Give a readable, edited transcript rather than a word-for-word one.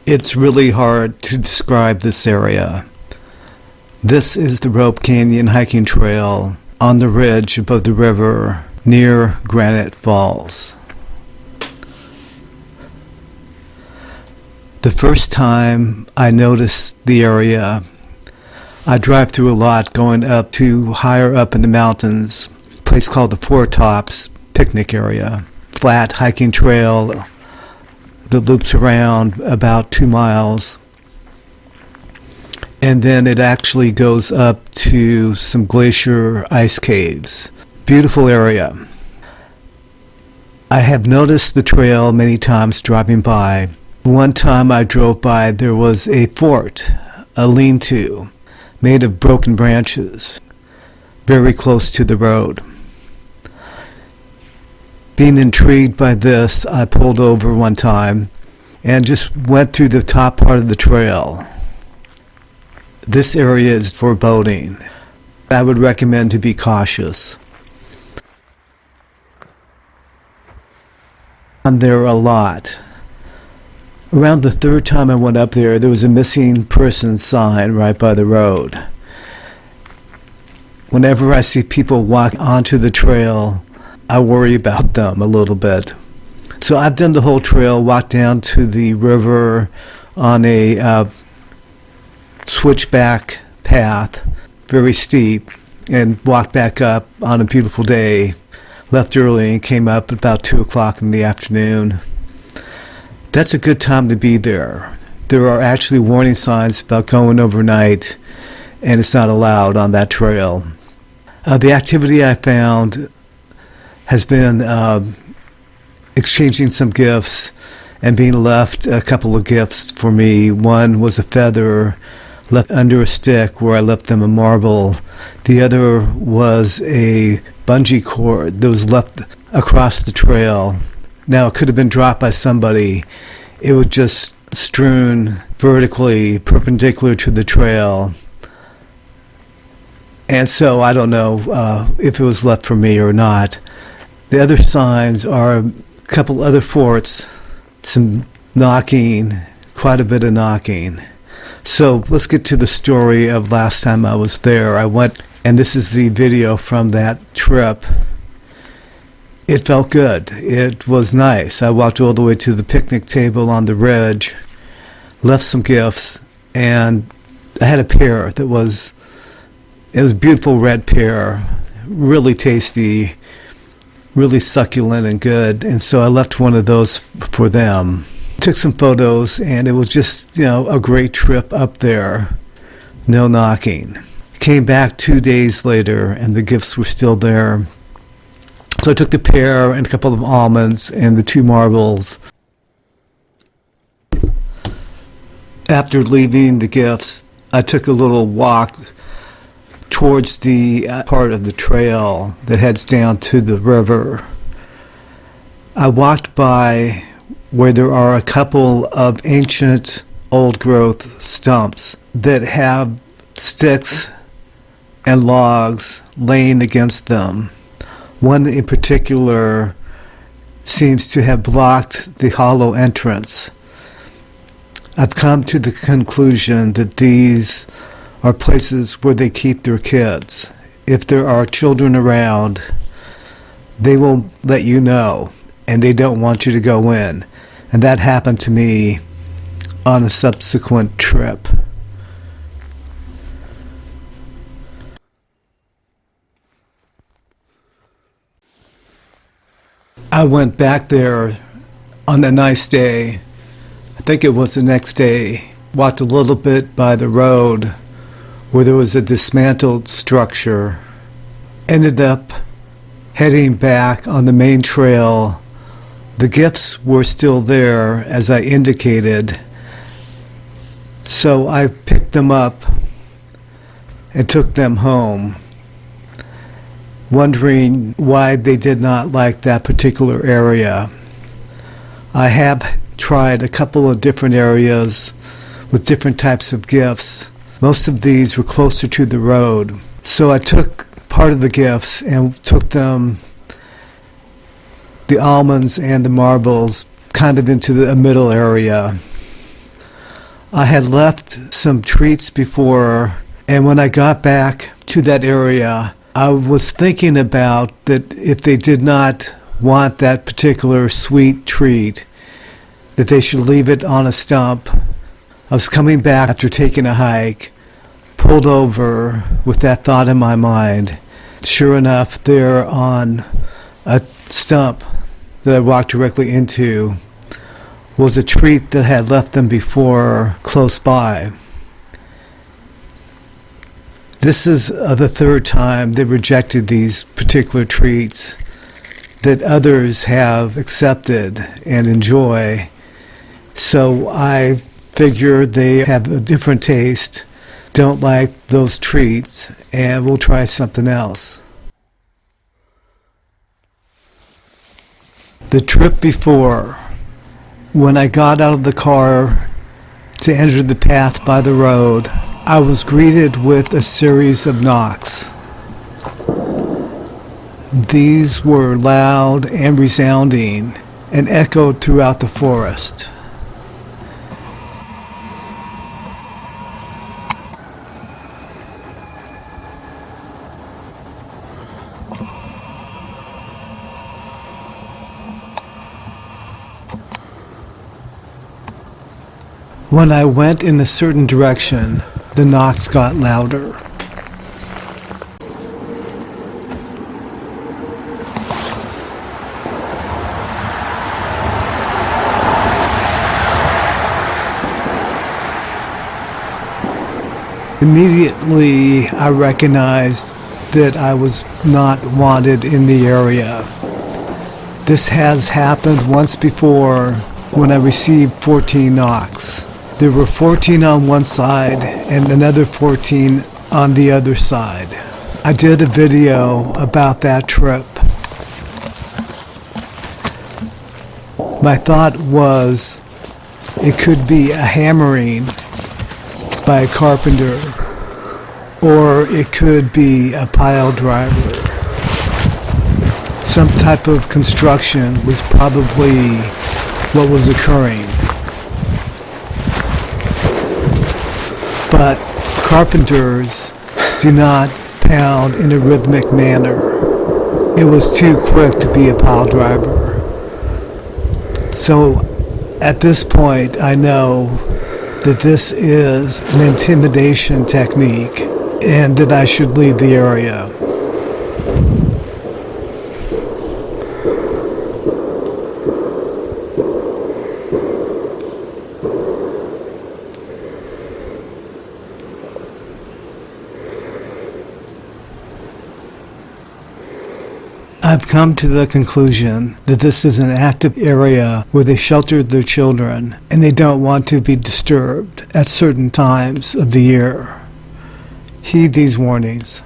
It's really hard to describe this area. This is the Robe Canyon hiking trail on the ridge above the river near Granite Falls. The first time I noticed the area, I drive through a lot going up to higher up in the mountains, a place called the Four Tops picnic area. Flat hiking trail that loops around about 2 miles. And then it actually goes up to some glacier ice caves. Beautiful area. I have noticed the trail many times driving by. One time I drove by, there was a fort, a lean-to, made of broken branches, very close to the road. Being intrigued by this, I pulled over one time and just went through the top part of the trail. This area is foreboding. I would recommend to be cautious. I'm there a lot. Around the third time I went up there, there was a missing person sign right by the road. Whenever I see people walk onto the trail, I worry about them a little bit. So I've done the whole trail, walked down to the river on a switchback path, very steep, and walked back up on a beautiful day. Left early and came up about 2 o'clock in the afternoon. That's a good time to be there. There are actually warning signs about going overnight, and it's not allowed on that trail. The activity I found has been exchanging some gifts and being left a couple of gifts for me. One was a feather left under a stick where I left them a marble. The other was a bungee cord that was left across the trail. Now, it could have been dropped by somebody. It was just strewn vertically, perpendicular to the trail. And so I don't know if it was left for me or not. The other signs are a couple other forts, some knocking, quite a bit of knocking. So let's get to the story of last time I was there. I went, and this is the video from that trip. It felt good. It was nice. I walked all the way to the picnic table on the ridge, left some gifts, and I had a pear that was, it was a beautiful red pear, really tasty, really succulent and good. And so I left one of those for them. Took some photos, and it was just, a great trip up there. No knocking. Came back 2 days later, and the gifts were still there. So I took the pear and a couple of almonds and the 2 marbles. After leaving the gifts, I took a little walk towards the part of the trail that heads down to the river. I walked by where there are a couple of ancient old-growth stumps that have sticks and logs laying against them. One in particular seems to have blocked the hollow entrance. I've come to the conclusion that these are places where they keep their kids. If there are children around, they will let you know, and they don't want you to go in. And that happened to me on a subsequent trip. I went back there on a nice day. I think it was the next day. Walked a little bit by the road where there was a dismantled structure. Ended up heading back on the main trail. The gifts were still there, as I indicated. So I picked them up and took them home, wondering why they did not like that particular area. I have tried a couple of different areas with different types of gifts. Most of these were closer to the road. So I took part of the gifts and took them, the almonds and the marbles, kind of into the middle area. I had left some treats before, and when I got back to that area, I was thinking about that if they did not want that particular sweet treat, that they should leave it on a stump. I was coming back after taking a hike, pulled over with that thought in my mind. Sure enough, there on a stump that I walked directly into was a treat that had left them before close by. This is the third time they rejected these particular treats that others have accepted and enjoy. So I figure they have a different taste, don't like those treats, and we'll try something else. The trip before, when I got out of the car to enter the path by the road, I was greeted with a series of knocks. These were loud and resounding and echoed throughout the forest. When I went in a certain direction, the knocks got louder. Immediately, I recognized that I was not wanted in the area. This has happened once before when I received 14 knocks. There were 14 on one side and another 14 on the other side. I did a video about that trip. My thought was it could be a hammering by a carpenter, or it could be a pile driver. Some type of construction was probably what was occurring. But carpenters do not pound in a rhythmic manner. It was too quick to be a pile driver. So at this point, I know that this is an intimidation technique and that I should leave the area. I've come to the conclusion that this is an active area where they sheltered their children and they don't want to be disturbed at certain times of the year. Heed these warnings.